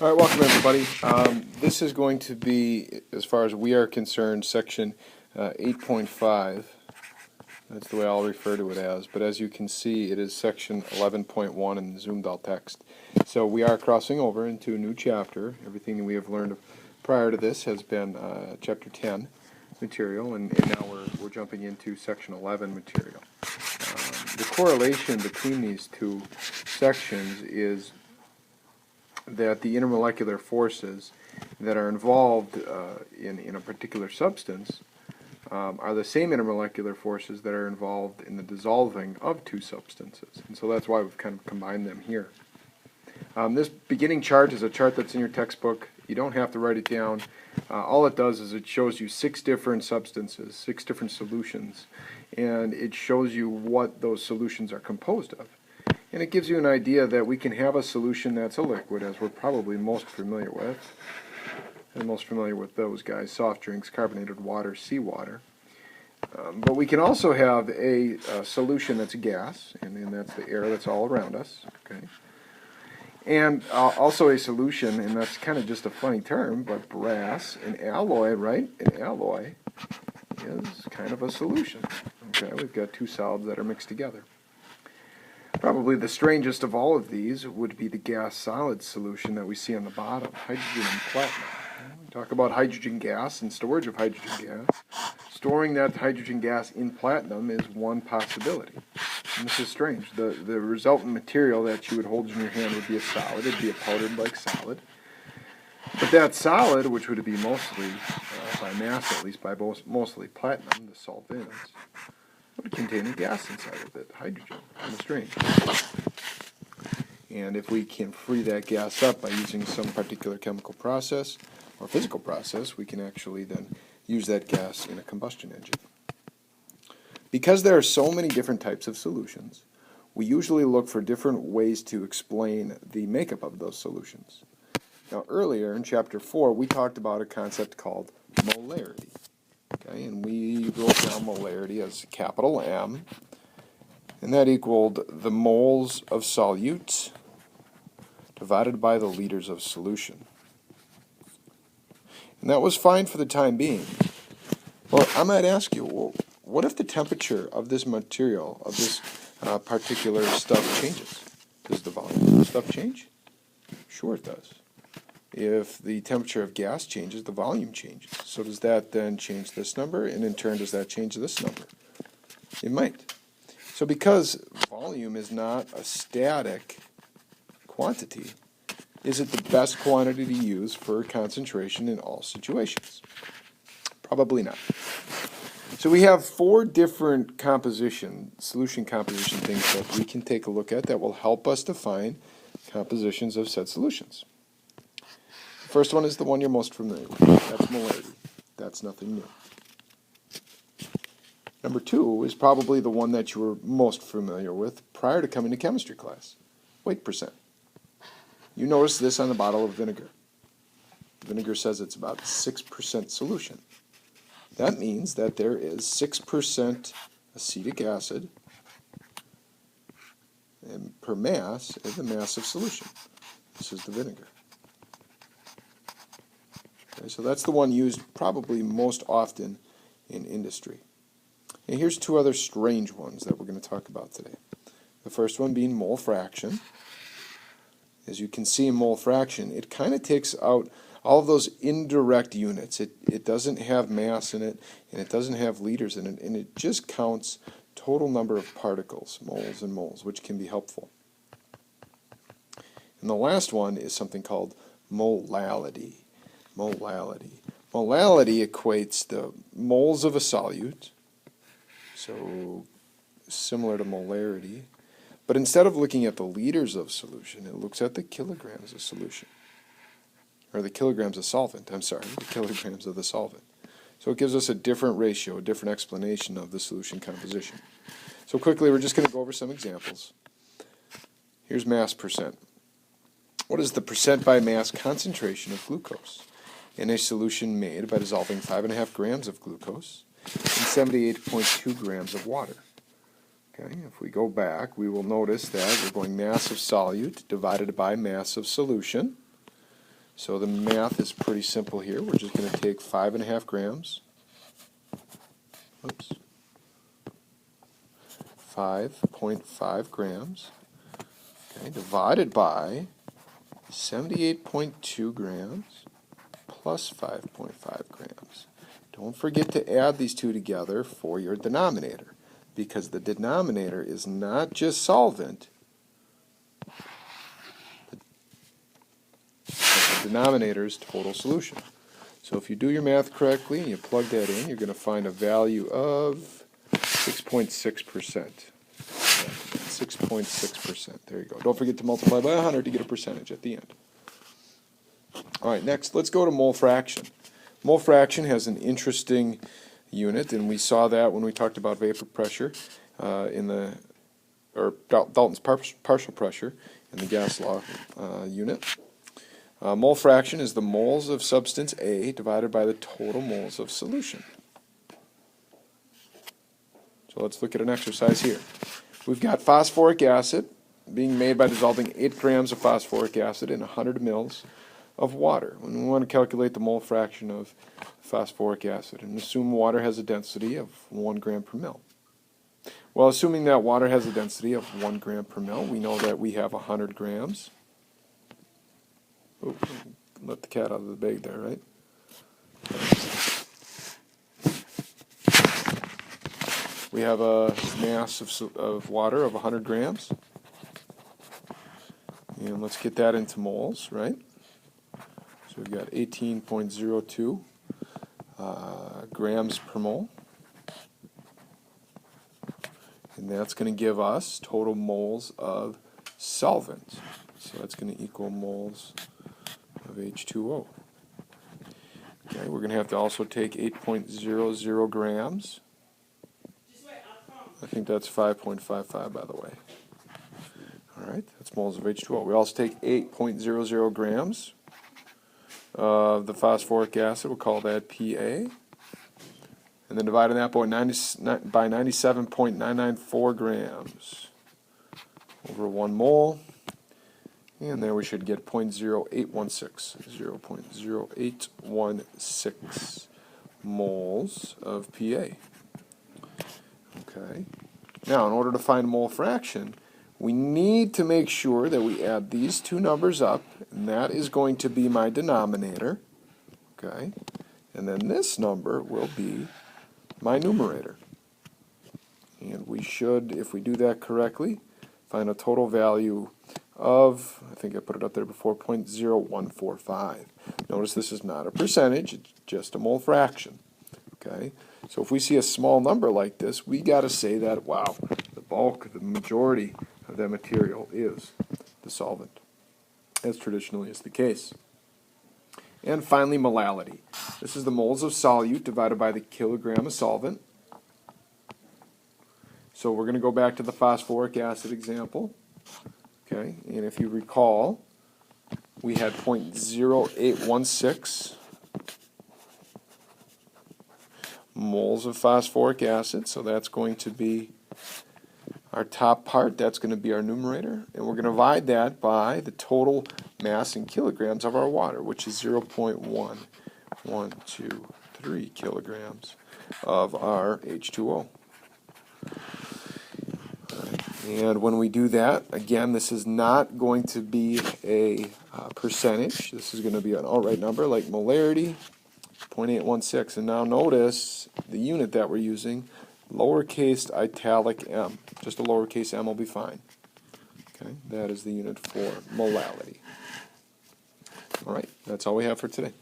All right, welcome everybody. This is going to be, as far as we are concerned, section 8.5. That's the way I'll refer to it as. But as you can see, it is section 11.1 in the zoomed out text. So we are crossing over into a new chapter. Everything that we have learned prior to this has been chapter 10 material, and now we're jumping into section 11 material. The correlation between these two sections is that the intermolecular forces that are involved in a particular substance are the same intermolecular forces that are involved in the dissolving of two substances. And so that's why we've kind of combined them here. This beginning chart is a chart that's in your textbook. You don't have to write it down. All it does is it shows you 6 different substances, 6 different solutions, and it shows you what those solutions are composed of. And it gives you an idea that we can have a solution that's a liquid, as we're probably most familiar with. And most familiar with those guys: soft drinks, carbonated water, seawater. But we can also have a solution that's a gas, and that's the air that's all around us. Okay. And also a solution, and that's kind of just a funny term, but brass, an alloy, right? An alloy is kind of a solution. Okay, we've got 2 solids that are mixed together. Probably the strangest of all of these would be the gas-solid solution that we see on the bottom, hydrogen and platinum. We talk about hydrogen gas and storage of hydrogen gas. Storing that hydrogen gas in platinum is one possibility. And this is strange. The resultant material that you would hold in your hand would be a solid. It would be a powdered-like solid. But that solid, which would be mostly, by mass at least, by mostly platinum, the solvent, would contain a gas inside of it, hydrogen. Kind of strange. And if we can free that gas up by using some particular chemical process or physical process, we can actually then use that gas in a combustion engine. Because there are so many different types of solutions, we usually look for different ways to explain the makeup of those solutions. Now, earlier in chapter 4, we talked about a concept called molarity. Okay, and we wrote down molarity as capital M, and that equaled the moles of solute divided by the liters of solution. And that was fine for the time being. Well, I might ask you, well, what if the temperature of this material, of this particular stuff changes? Does the volume of the stuff change? Sure it does. If the temperature of gas changes, the volume changes. So does that then change this number? And in turn, does that change this number? It might. So because volume is not a static quantity, is it the best quantity to use for concentration in all situations? Probably not. So we have 4 different solution composition things that we can take a look at that will help us define compositions of said solutions. The first one is the one you're most familiar with. That's molarity. That's nothing new. Number 2 is probably the one that you were most familiar with prior to coming to chemistry class. Weight percent. You notice this on the bottle of vinegar. Vinegar says it's about 6% solution. That means that there is 6% acetic acid per mass in the mass of solution. This is the vinegar. Okay, so that's the one used probably most often in industry. And here's 2 other strange ones that we're going to talk about today. The first one being mole fraction. As you can see in mole fraction, it kind of takes out all of those indirect units. It doesn't have mass in it, and it doesn't have liters in it, and it just counts total number of particles, moles and moles, which can be helpful. And the last one is something called molality. Molality. Molality equates the moles of a solute, so similar to molarity, but instead of looking at the liters of solution, it looks at the kilograms of solution. Or the kilograms of solvent, the kilograms of the solvent. So it gives us a different ratio, a different explanation of the solution composition. So quickly, we're just going to go over some examples. Here's mass percent. What is the percent by mass concentration of glucose in a solution made by dissolving 5.5 grams of glucose in 78.2 grams of water? Okay, if we go back, we will notice that we're going mass of solute divided by mass of solution. So the math is pretty simple here. We're just going to take 5.5 grams. Oops. 5.5 grams. Okay, divided by 78.2 grams plus 5.5 grams. Don't forget to add these two together for your denominator, because the denominator is not just solvent. The denominator is total solution. So if you do your math correctly and you plug that in, you're going to find a value of 6.6%. 6.6%. There you go. Don't forget to multiply by 100 to get a percentage at the end. All right, next, let's go to mole fraction. Mole fraction has an interesting unit, and we saw that when we talked about vapor pressure or Dalton's partial pressure in the gas law unit. Mole fraction is the moles of substance A divided by the total moles of solution. So let's look at an exercise here. We've got phosphoric acid being made by dissolving 8 grams of phosphoric acid in 100 mils of water. When we want to calculate the mole fraction of phosphoric acid, and assume water has a density of 1 gram per mil. Well, assuming that water has a density of 1 gram per mil, we know that we have 100 grams. Oh, let the cat out of the bag there, right? We have a mass of water of 100 grams. And let's get that into moles, right? So we've got 18.02 grams per mole. And that's going to give us total moles of solvent. So that's going to equal moles of H2O. Okay, we're going to have to also take 8.00 grams. I think that's 5.55, by the way. All right, that's moles of H2O. We also take 8.00 grams of the phosphoric acid. We'll call that PA. And then dividing that by 97.994 grams over 1 mole. And there we should get 0.0816, 0.0816 moles of PA. Okay. Now, in order to find mole fraction, we need to make sure that we add these two numbers up, and that is going to be my denominator. Okay. And then this number will be my numerator. And we should, if we do that correctly, find a total value of, I think I put it up there before, 0.0145. Notice this is not a percentage, it's just a mole fraction. Okay? So if we see a small number like this, we got to say that, wow, the bulk, the majority of that material is the solvent, as traditionally is the case. And finally, molality. This is the moles of solute divided by the kilogram of solvent. So we're going to go back to the phosphoric acid example. Okay, and if you recall, we had 0.0816 moles of phosphoric acid, so that's going to be our top part. That's going to be our numerator, and we're going to divide that by the total mass in kilograms of our water, which is 0.1123 kilograms of our H2O. And when we do that, again, this is not going to be a percentage. This is going to be an outright number like molarity, 0.816. And now notice the unit that we're using, lowercase italic m. Just a lowercase m will be fine. Okay, that is the unit for molality. All right, that's all we have for today.